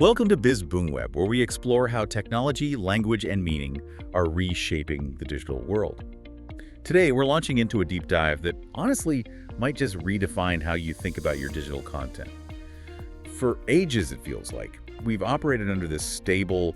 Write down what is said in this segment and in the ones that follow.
Welcome to BizBoomWeb, where we explore how technology, language, and meaning are reshaping the digital world. Today, we're launching into a deep dive that honestly might just redefine how you think about your digital content. For ages, it feels like, we've operated under this stable,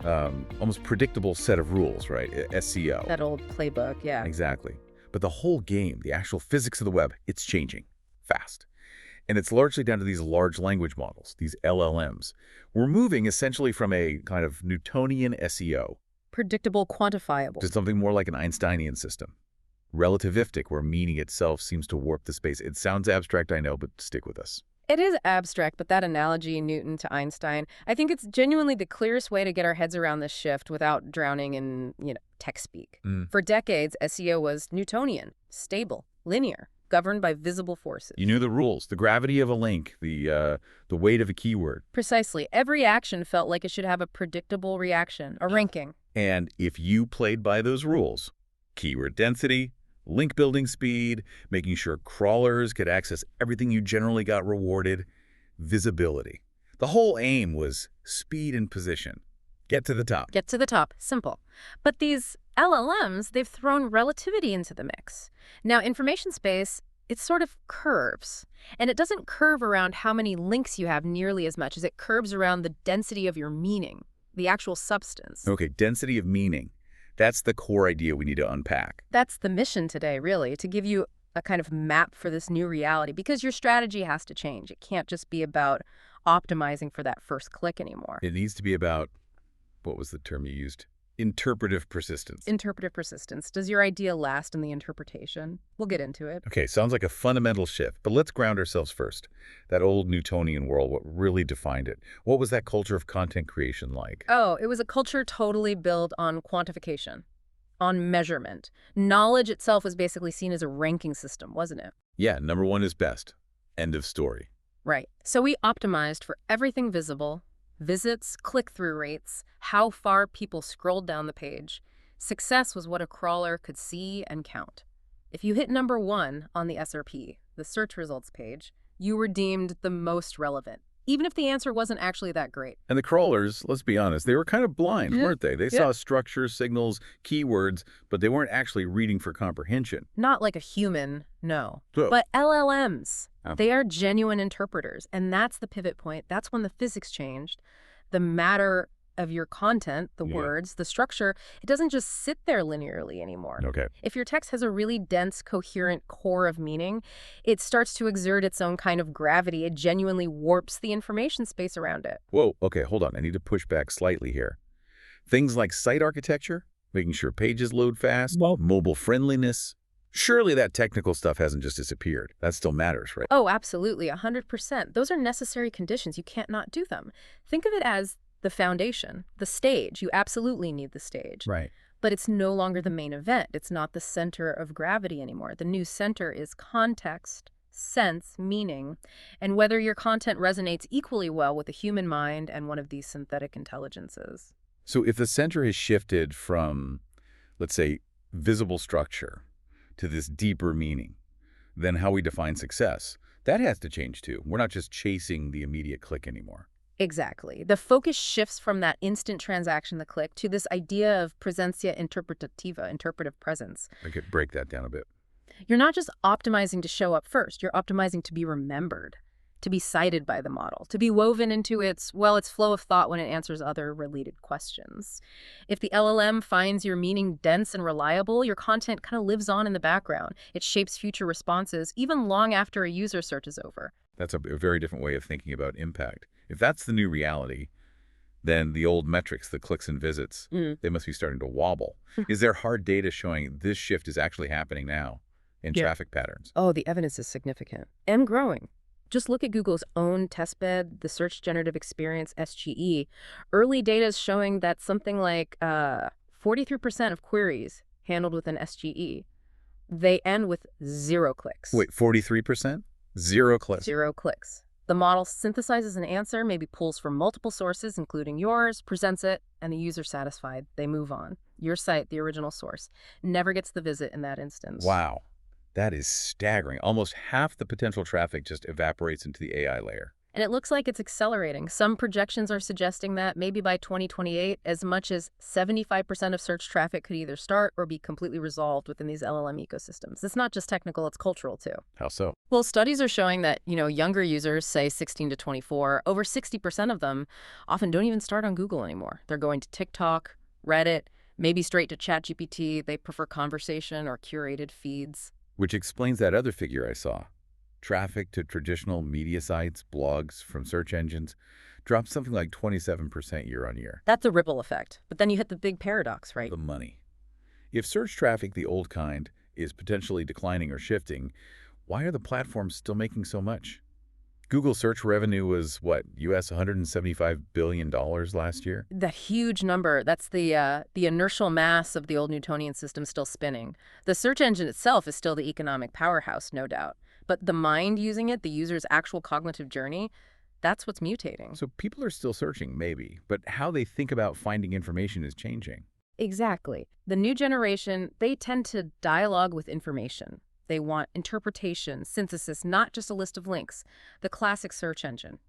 almost predictable set of rules, right? SEO. That old playbook, yeah. Exactly. But the whole game, the actual physics of the web, it's changing fast. And it's largely down to these large language models, these LLMs. We're moving essentially from a kind of Newtonian SEO. Predictable, quantifiable. To something more like an Einsteinian system. Relativistic, where meaning itself seems to warp the space. It sounds abstract, I know, but stick with us. It is abstract, but that analogy, Newton to Einstein, I think it's genuinely the clearest way to get our heads around this shift without drowning in, tech speak. For decades, SEO was Newtonian, stable, linear, governed by visible forces. You knew the rules, the gravity of a link, the weight of a keyword. Precisely. Every action felt like it should have a predictable reaction, a ranking. And if you played by those rules, keyword density, link building speed, making sure crawlers could access everything you generally got rewarded, visibility. The whole aim was speed and position. Get to the top. Get to the top. Simple. But these LLMs, they've thrown relativity into the mix. Now, information space, it sort of curves. And it doesn't curve around how many links you have nearly as much as it curves around the density of your meaning, the actual substance. Okay, density of meaning. That's the core idea we need to unpack. That's the mission today, really, to give you a kind of map for this new reality, because your strategy has to change. It can't just be about optimizing for that first click anymore. It needs to be about, what was the term you used? Interpretive persistence. Interpretive persistence. Does your idea last in the interpretation? We'll get into it. Okay, sounds like a fundamental shift, but let's ground ourselves first. That old Newtonian world, what really defined it? What was that culture of content creation like? Oh, it was a culture totally built on quantification, on measurement. Knowledge itself was basically seen as a ranking system, wasn't it? Yeah, number one is best. End of story. Right. So we optimized for everything visible. Visits, click-through rates, how far people scrolled down the page. Success was what a crawler could see and count. If you hit number 1 on the SRP, the search results page, you were deemed the most relevant, even if the answer wasn't actually that great. And the crawlers, let's be honest, they were kind of blind, weren't they? They saw structures, signals, keywords, but they weren't actually reading for comprehension. Not like a human, no. So, But LLMs, they are genuine interpreters, and that's the pivot point. That's when the physics changed. The matter of your content, the words, the structure, it doesn't just sit there linearly anymore. Okay. If your text has a really dense, coherent core of meaning, it starts to exert its own kind of gravity. It genuinely warps the information space around it. Whoa, okay, hold on. I need to push back slightly here. Things like site architecture, making sure pages load fast, mobile friendliness. Surely that technical stuff hasn't just disappeared. That still matters, right? Oh, absolutely, 100%. Those are necessary conditions. You can't not do them. Think of it as the foundation, the stage. You absolutely need the stage. Right. But it's no longer the main event. It's not the center of gravity anymore. The new center is context, sense, meaning, and whether your content resonates equally well with the human mind and one of these synthetic intelligences. So if the center has shifted from, let's say, visible structure to this deeper meaning, then how we define success, that has to change too. We're not just chasing the immediate click anymore. Exactly. The focus shifts from that instant transaction, the click, to this idea of presentia interpretativa, interpretive presence. I could break that down a bit. You're not just optimizing to show up first. You're optimizing to be remembered, to be cited by the model, to be woven into its flow of thought when it answers other related questions. If the LLM finds your meaning dense and reliable, your content kind of lives on in the background. It shapes future responses, even long after a user search is over. That's a very different way of thinking about impact. If that's the new reality, then the old metrics, the clicks and visits, they must be starting to wobble. Is there hard data showing this shift is actually happening now in traffic patterns? Oh, the evidence is significant and growing. Just look at Google's own testbed, the Search Generative Experience, SGE. Early data is showing that something like 43% of queries handled with an SGE, they end with 0 clicks. Wait, 43%? 0 clicks? 0 clicks. The model synthesizes an answer, maybe pulls from multiple sources, including yours, presents it, and the user satisfied. They move on. Your site, the original source, never gets the visit in that instance. Wow. That is staggering. Almost half the potential traffic just evaporates into the AI layer. And it looks like it's accelerating. Some projections are suggesting that maybe by 2028, as much as 75% of search traffic could either start or be completely resolved within these LLM ecosystems. It's not just technical, it's cultural too. How so? Well, studies are showing that, younger users, say 16 to 24, over 60% of them often don't even start on Google anymore. They're going to TikTok, Reddit, maybe straight to ChatGPT. They prefer conversation or curated feeds. Which explains that other figure I saw. Traffic to traditional media sites, blogs from search engines, dropped something like 27% year on year. That's a ripple effect. But then you hit the big paradox, right? The money. If search traffic, the old kind, is potentially declining or shifting, why are the platforms still making so much? Google search revenue was, what, US $175 billion last year? That huge number, that's the inertial mass of the old Newtonian system still spinning. The search engine itself is still the economic powerhouse, no doubt. But the mind using it, the user's actual cognitive journey, that's what's mutating. So people are still searching, maybe, but how they think about finding information is changing. Exactly. The new generation, they tend to dialogue with information. They want interpretation, synthesis, not just a list of links. The classic search engine.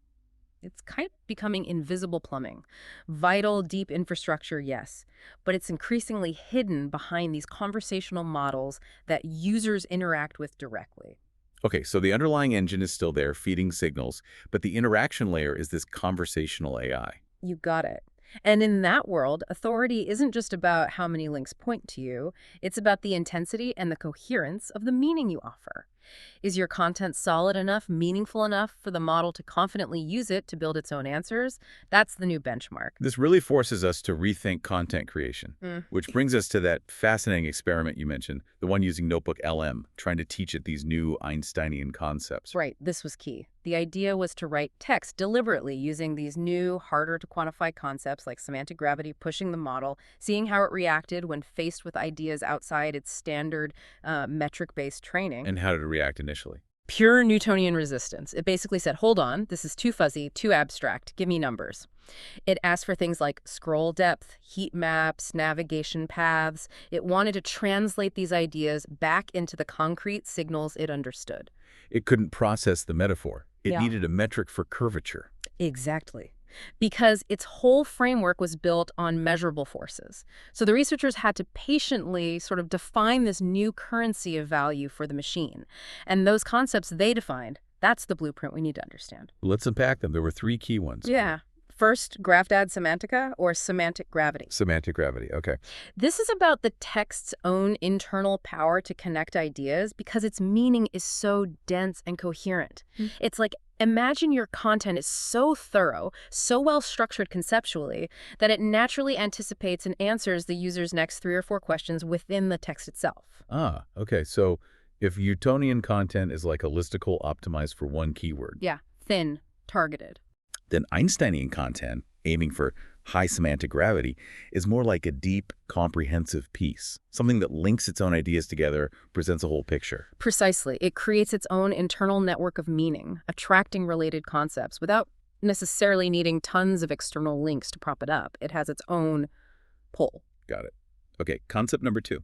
It's kind of becoming invisible plumbing. Vital, deep infrastructure, yes. But it's increasingly hidden behind these conversational models that users interact with directly. Okay, so the underlying engine is still there, feeding signals, but the interaction layer is this conversational AI. You got it. And in that world, authority isn't just about how many links point to you. It's about the intensity and the coherence of the meaning you offer. Is your content solid enough, meaningful enough for the model to confidently use it to build its own answers? That's the new benchmark. This really forces us to rethink content creation, which brings us to that fascinating experiment you mentioned, the one using Notebook LM, trying to teach it these new Einsteinian concepts. Right, this was key. The idea was to write text deliberately using these new, harder to quantify concepts like semantic gravity, pushing the model, seeing how it reacted when faced with ideas outside its standard metric-based training. And how did it react initially? Pure Newtonian resistance. It basically said, hold on, this is too fuzzy, too abstract, give me numbers. It asked for things like scroll depth, heat maps, navigation paths. It wanted to translate these ideas back into the concrete signals it understood. It couldn't process the metaphor. It needed a metric for curvature. Exactly. Because its whole framework was built on measurable forces. So the researchers had to patiently sort of define this new currency of value for the machine. And those concepts they defined, that's the blueprint we need to understand. Let's unpack them. There were three key ones. Yeah. First, graph-dad semantica, or semantic gravity. Semantic gravity, okay. This is about the text's own internal power to connect ideas because its meaning is so dense and coherent. It's like, imagine your content is so thorough, so well structured conceptually, that it naturally anticipates and answers the user's next 3 or 4 questions within the text itself. Ah, okay. So if Newtonian content is like a listicle optimized for one keyword. Yeah, thin, targeted. Then Einsteinian content, aiming for high semantic gravity, is more like a deep, comprehensive piece, something that links its own ideas together, presents a whole picture. Precisely. It creates its own internal network of meaning, attracting related concepts without necessarily needing tons of external links to prop it up. It has its own pull. Got it. Okay, concept number 2.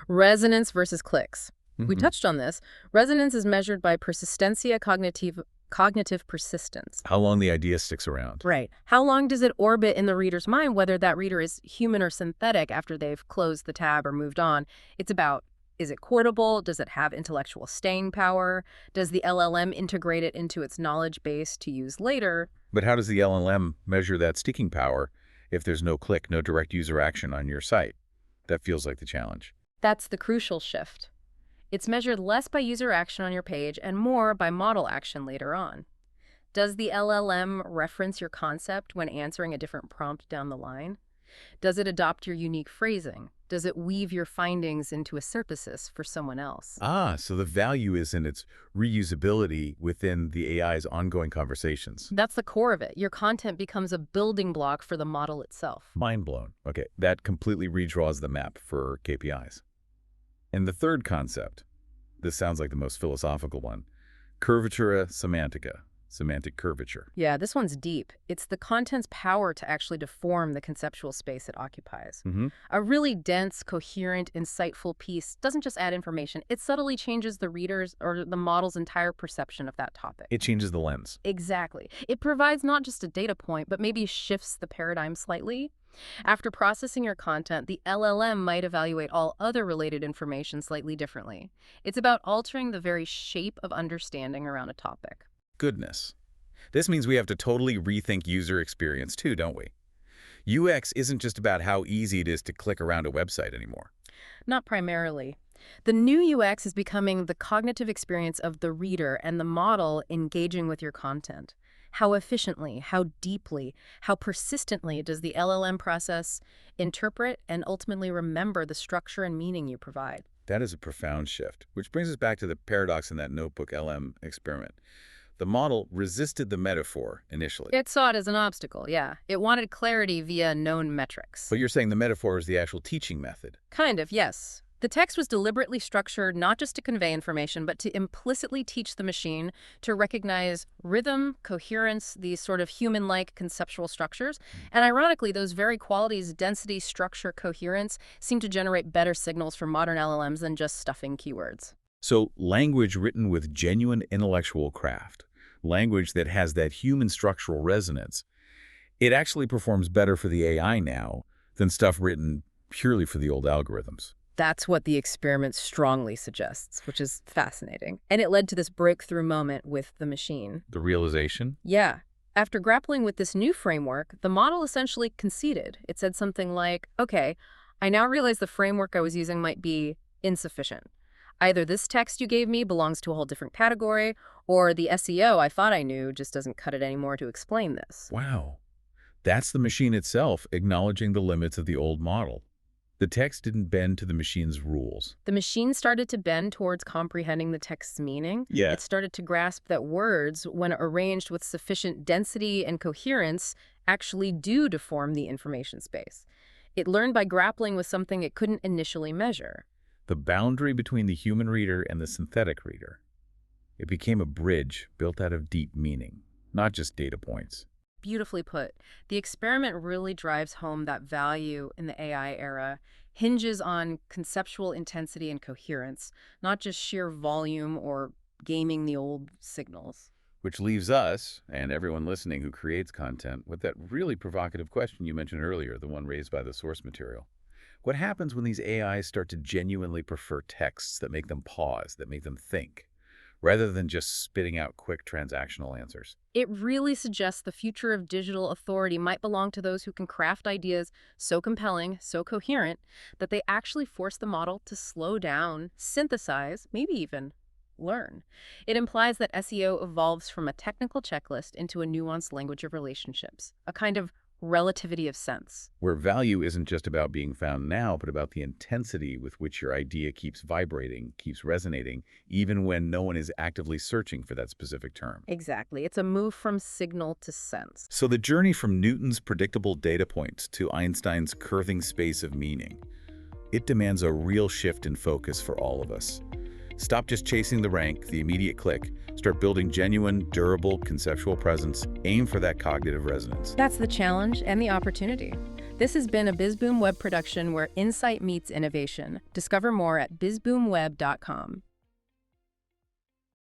Resonance versus clicks. We touched on this. Resonance is measured by persistencia cognitive persistence. How long the idea sticks around. Right. How long does it orbit in the reader's mind, whether that reader is human or synthetic after they've closed the tab or moved on? It's about, is it quotable? Does it have intellectual staying power? Does the LLM integrate it into its knowledge base to use later? But how does the LLM measure that sticking power if there's no click, no direct user action on your site? That feels like the challenge. That's the crucial shift. It's measured less by user action on your page and more by model action later on. Does the LLM reference your concept when answering a different prompt down the line? Does it adopt your unique phrasing? Does it weave your findings into a synthesis for someone else? Ah, so the value is in its reusability within the AI's ongoing conversations. That's the core of it. Your content becomes a building block for the model itself. Mind blown. Okay, that completely redraws the map for KPIs. And the third concept, this sounds like the most philosophical one, curvatura semantica. semantic curvature. Yeah, this one's deep. It's the content's power to actually deform the conceptual space it occupies. A really dense, coherent, insightful piece doesn't just add information. It subtly changes the reader's or the model's entire perception of that topic. It changes the lens. Exactly. It provides not just a data point, but maybe shifts the paradigm slightly. After processing your content, the LLM might evaluate all other related information slightly differently. It's about altering the very shape of understanding around a topic. Goodness. This means we have to totally rethink user experience too, don't we? UX isn't just about how easy it is to click around a website anymore. Not primarily. The new UX is becoming the cognitive experience of the reader and the model engaging with your content. How efficiently, how deeply, how persistently does the LLM process interpret and ultimately remember the structure and meaning you provide? That is a profound shift, which brings us back to the paradox in that notebook LM experiment. The model resisted the metaphor initially. It saw it as an obstacle, yeah. It wanted clarity via known metrics. But you're saying the metaphor is the actual teaching method. Kind of, yes. The text was deliberately structured not just to convey information, but to implicitly teach the machine to recognize rhythm, coherence, these sort of human-like conceptual structures. And ironically, those very qualities, density, structure, coherence, seem to generate better signals for modern LLMs than just stuffing keywords. So language written with genuine intellectual craft, language that has that human structural resonance, it actually performs better for the AI now than stuff written purely for the old algorithms. That's what the experiment strongly suggests, which is fascinating. And it led to this breakthrough moment with the machine. The realization? Yeah. After grappling with this new framework, the model essentially conceded. It said something like, okay, I now realize the framework I was using might be insufficient. Either this text you gave me belongs to a whole different category, or the SEO I thought I knew just doesn't cut it anymore to explain this. Wow. That's the machine itself acknowledging the limits of the old model. The text didn't bend to the machine's rules. The machine started to bend towards comprehending the text's meaning. Yeah. It started to grasp that words, when arranged with sufficient density and coherence, actually do deform the information space. It learned by grappling with something it couldn't initially measure. The boundary between the human reader and the synthetic reader. It became a bridge built out of deep meaning, not just data points. Beautifully put. The experiment really drives home that value in the AI era hinges on conceptual intensity and coherence, not just sheer volume or gaming the old signals. Which leaves us, and everyone listening who creates content, with that really provocative question you mentioned earlier, the one raised by the source material. What happens when these AIs start to genuinely prefer texts that make them pause, that make them think, rather than just spitting out quick transactional answers? It really suggests the future of digital authority might belong to those who can craft ideas so compelling, so coherent, that they actually force the model to slow down, synthesize, maybe even learn. It implies that SEO evolves from a technical checklist into a nuanced language of relationships, a kind of relativity of sense. Where value isn't just about being found now, but about the intensity with which your idea keeps vibrating, keeps resonating, even when no one is actively searching for that specific term. Exactly. It's a move from signal to sense. So the journey from Newton's predictable data points to Einstein's curving space of meaning, it demands a real shift in focus for all of us. Stop just chasing the rank, the immediate click. Start building genuine, durable, conceptual presence. Aim for that cognitive resonance. That's the challenge and the opportunity. This has been a BizBoomWeb production where insight meets innovation. Discover more at BizBoomWeb.com.